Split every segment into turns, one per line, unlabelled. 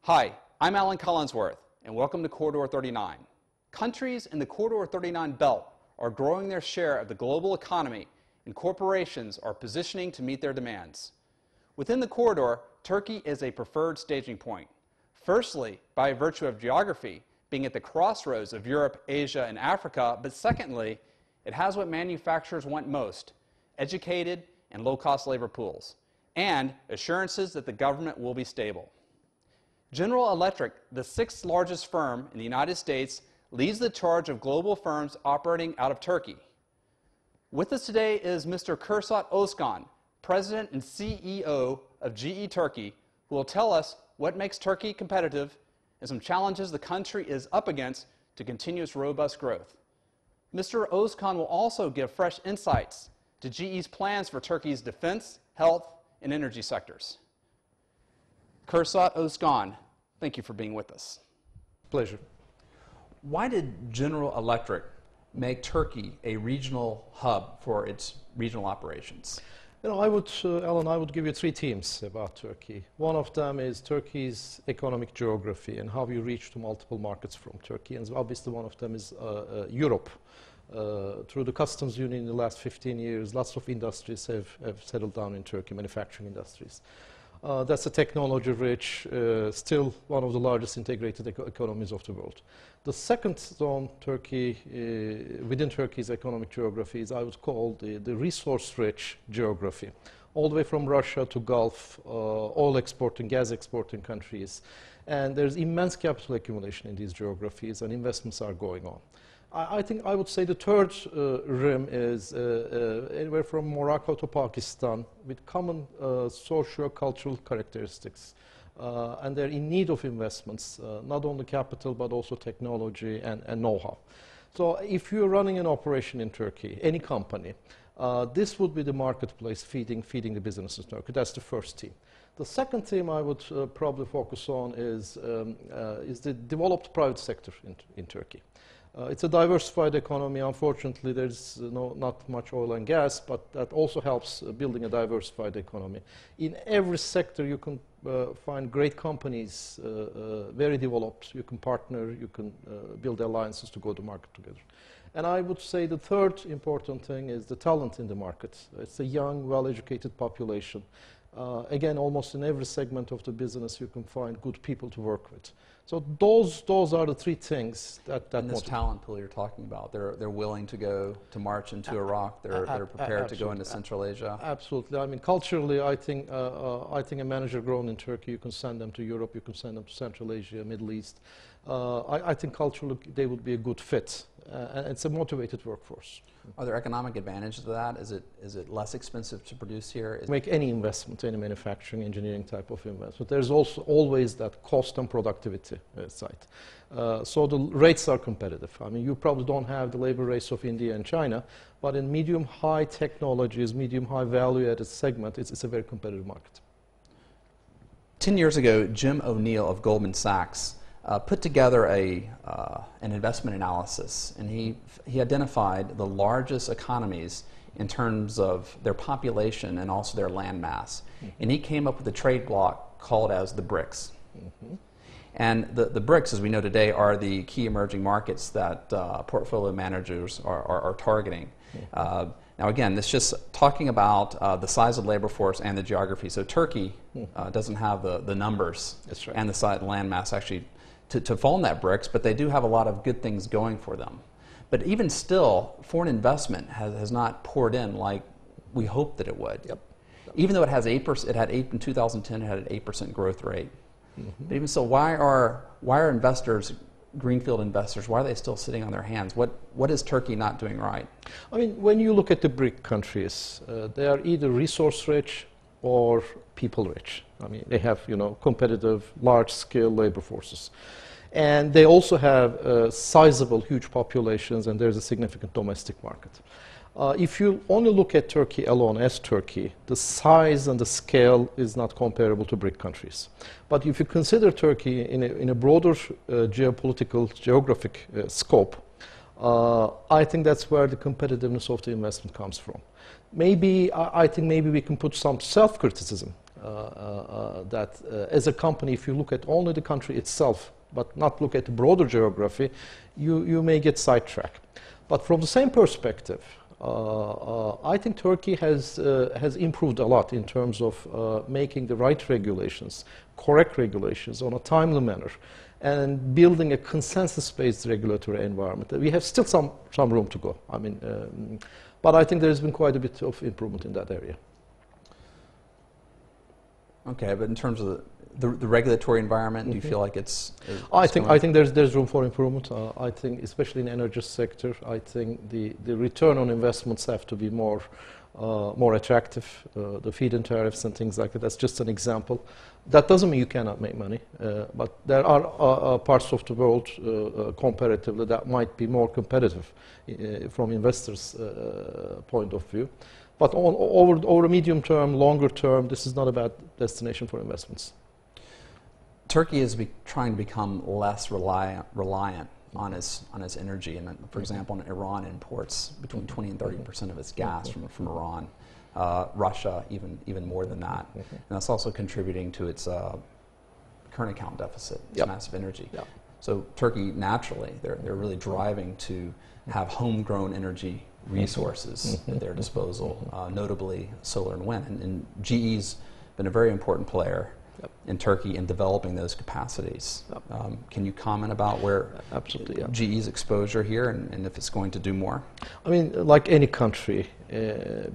Hi, I'm Alan Collinsworth, and welcome to Corridor 39. Countries in the Corridor 39 belt are growing their share of the global economy, and corporations are positioning to meet their demands. Within the corridor, Turkey is a preferred staging point. Firstly, by virtue of geography, being at the crossroads of Europe, Asia, and Africa, but secondly, it has what manufacturers want most: educated and low-cost labor pools, and assurances that the government will be stable. General Electric, the sixth largest firm in the United States, leads the charge of global firms operating out of Turkey. With us today is Mr. Kürşat Özkan, President and CEO of GE Turkey, who will tell us what makes Turkey competitive and some challenges the country is up against to continue its robust growth. Mr. Özkan will also give fresh insights to GE's plans for Turkey's defense, health, and energy sectors. Kürşat Özkan, thank you for being with us.
Pleasure.
Why did General Electric make Turkey a regional hub for its regional operations?
You know, Alan, I would give you three themes about Turkey. One of them is Turkey's economic geography and how you reach to multiple markets from Turkey. And obviously one of them is Europe. Through the customs union in the last 15 years, lots of industries have settled down in Turkey, manufacturing industries. That's a technology-rich, still one of the largest integrated economies of the world. The second zone, Turkey, within Turkey's economic geography, is I would call the resource-rich geography, all the way from Russia to Gulf, oil exporting, gas exporting countries. And there's immense capital accumulation in these geographies, and investments are going on. I think I would say the third rim is anywhere from Morocco to Pakistan, with common socio-cultural characteristics. And they're in need of investments, not only capital, but also technology and know-how. So if you're running an operation in Turkey, any company, this would be the marketplace feeding the businesses in Turkey. That's the first theme. The second theme I would probably focus on is the developed private sector in Turkey. It's a diversified economy. Unfortunately, there's not much oil and gas, but that also helps building a diversified economy. In every sector, you can find great companies, very developed. You can partner, you can build alliances to go to market together. And I would say the third important thing is the talent in the market. It's a young, well-educated population. Again, almost in every segment of the business, you can find good people to work with. So those are the three things that
and this talent pool you're talking about, they're willing to go to march into Iraq. They're prepared to go into Central Asia.
Absolutely. I mean, culturally, I think a manager grown in Turkey, you can send them to Europe, you can send them to Central Asia, Middle East. I think culturally they would be a good fit, and it's a motivated workforce.
Are there economic advantages to that? Is it less expensive to produce here?
Make any investment, any manufacturing, engineering type of investment. There's also always that cost and productivity side. So the rates are competitive. I mean, you probably don't have the labor rates of India and China, but in medium-high technologies, medium-high value-added segment, it's a very competitive market.
10 years ago, Jim O'Neill of Goldman Sachs put together an investment analysis, and he identified the largest economies in terms of their population and also their land mass. Mm-hmm. And he came up with a trade bloc called as the BRICS. Mm-hmm. And the BRICS, as we know today, are the key emerging markets that portfolio managers are targeting. Mm-hmm. Now again, this is just talking about the size of the labor force and the geography. So Turkey doesn't have the numbers.
That's right.
And the size land mass actually to fall in that BRICS, but they do have a lot of good things going for them. But even still, foreign investment has not poured in like we hoped that it would. Yep. Even though it has 8%, it had 8 in 2010. It had an 8% growth rate. Mm-hmm. But even so, why are investors, greenfield investors, why are they still sitting on their hands? What is Turkey not doing right?
I mean, when you look at the BRIC countries, they are either resource rich or people rich. I mean, they have competitive, large-scale labor forces. And they also have sizable, huge populations, and there's a significant domestic market. If you only look at Turkey alone as Turkey, the size and the scale is not comparable to BRIC countries. But if you consider Turkey in a broader geographic scope, I think that's where the competitiveness of the investment comes from. I think maybe we can put some self-criticism that as a company, if you look at only the country itself, but not look at the broader geography, you may get sidetracked. But from the same perspective, I think Turkey has improved a lot in terms of making the right regulations, correct regulations on a timely manner, and building a consensus-based regulatory environment. We have still some room to go. I mean, but I think there has been quite a bit of improvement in that area.
Okay, but in terms of the regulatory environment, do you feel like it's
I think there's room for improvement. I think, especially in the energy sector, I think the return on investments have to be more attractive. The feed-in tariffs and things like that. That's just an example. That doesn't mean you cannot make money, but there are parts of the world comparatively that might be more competitive from investors' point of view. But over a medium term, longer term, this is not a bad destination for investments.
Turkey is trying to become less reliant on its energy, and for example, Iran imports between 20 and 30% of its gas from Iran. Russia even more than that, and that's also contributing to its current account deficit. It's massive energy. So Turkey naturally they're really driving to have homegrown energy resources at their disposal, notably solar and wind. And GE's been a very important player in Turkey in developing those capacities. Can you comment about where GE's exposure here and if it's going to do more?
I mean, like any country,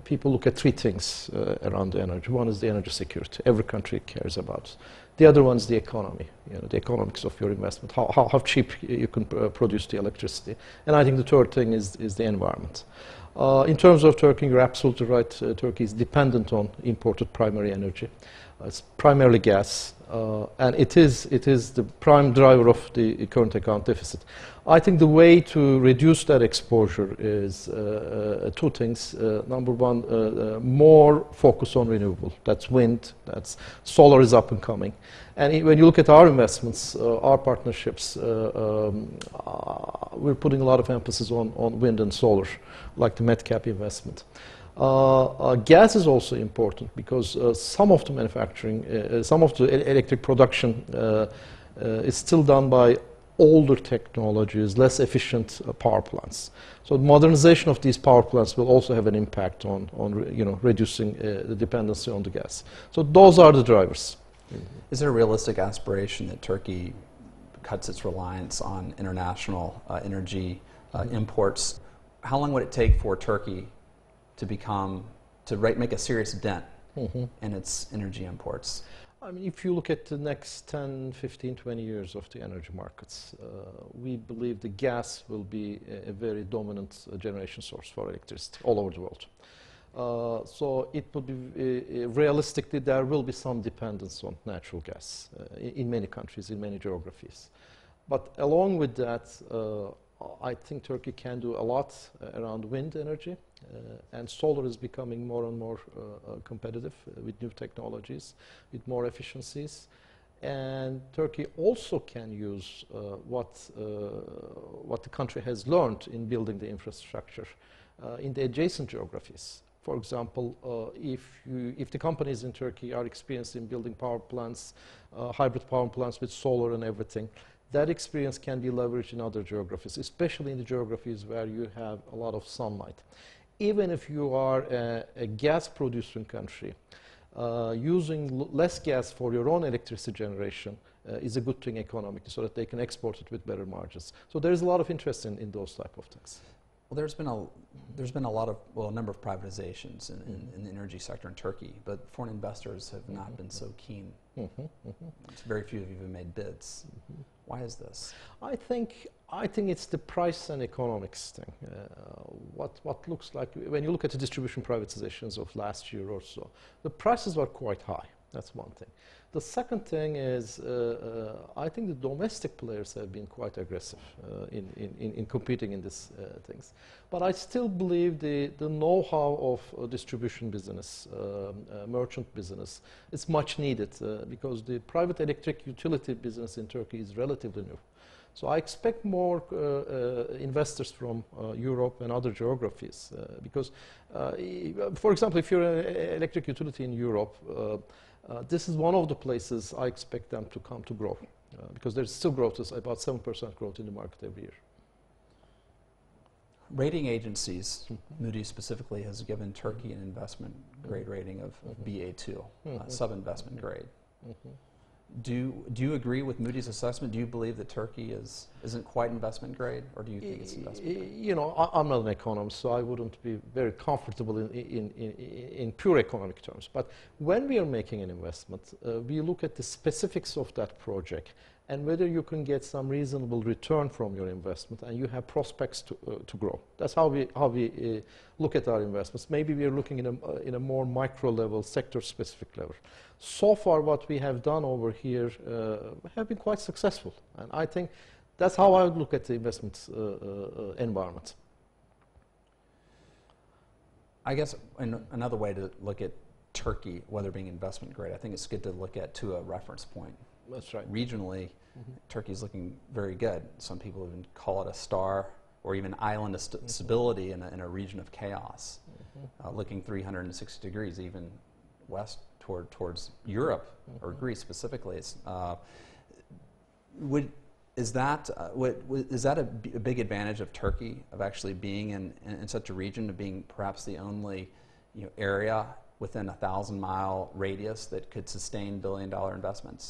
people look at three things around the energy. One is the energy security. Every country cares about. The other one is the economy, the economics of your investment, how cheap you can produce the electricity. And I think the third thing is the environment. In terms of Turkey, you're absolutely right. Turkey is dependent on imported primary energy. It's primarily gas, and it is the prime driver of the current account deficit. I think the way to reduce that exposure is two things. Number one, more focus on renewable. That's wind, that's solar is up and coming. And when you look at our investments, our partnerships, we're putting a lot of emphasis on wind and solar, like the MedCap investment. Gas is also important because some of the manufacturing, some of the electric production is still done by older technologies, less efficient power plants. So modernization of these power plants will also have an impact on reducing the dependency on the gas. So those are the drivers.
Is there a realistic aspiration that Turkey cuts its reliance on international energy imports? How long would it take for Turkey to make a serious dent in its energy imports?
I mean, if you look at the next 10, 15, 20 years of the energy markets, we believe the gas will be a very dominant generation source for electricity all over the world. So it would be, realistically, there will be some dependence on natural gas in many countries, in many geographies. But along with that, I think Turkey can do a lot around wind energy, and solar is becoming more and more competitive with new technologies, with more efficiencies. And Turkey also can use what the country has learned in building the infrastructure in the adjacent geographies. For example, if the companies in Turkey are experienced in building power plants, hybrid power plants with solar and everything, that experience can be leveraged in other geographies, especially in the geographies where you have a lot of sunlight. Even if you are a gas-producing country, using less gas for your own electricity generation is a good thing economically, so that they can export it with better margins. So there is a lot of interest in those type of things.
Well, there's been a number of privatizations in the energy sector in Turkey, but foreign investors have not been so keen. Very few have even made bids. Why is this?
I think it's the price and economics thing. What looks like, when you look at the distribution privatizations of last year or so, the prices were quite high. That's one thing. The second thing is, I think the domestic players have been quite aggressive in competing in these things. But I still believe the know-how of distribution business, merchant business, is much needed because the private electric utility business in Turkey is relatively new. So I expect more investors from Europe and other geographies because, for example, if you're an electric utility in Europe, This is one of the places I expect them to come to grow, because there's still growth, is about 7% growth in the market every year.
Rating agencies, Moody's specifically, has given Turkey an investment grade rating of BA2, sub-investment grade. Do you agree with Moody's assessment? Do you believe that Turkey isn't quite investment grade, or do you think it's investment grade?
You know, I'm not an economist, so I wouldn't be very comfortable in pure economic terms. But when we are making an investment, we look at the specifics of that project and whether you can get some reasonable return from your investment and you have prospects to grow. That's how we look at our investments. Maybe we are looking in a more micro level, sector-specific level. So far, what we have done over here have been quite successful, and I think that's how I would look at the investment environment.
I guess another way to look at Turkey, whether being investment grade, I think it's good to look at to a reference point.
That's right.
Regionally, Turkey's looking very good. Some people even call it a star or even island of stability in a region of chaos, looking 360 degrees, even west towards Europe or Greece specifically. It's, is that a big advantage of Turkey, of actually being in such a region, of being perhaps the only area within a 1,000-mile radius that could sustain billion-dollar investments?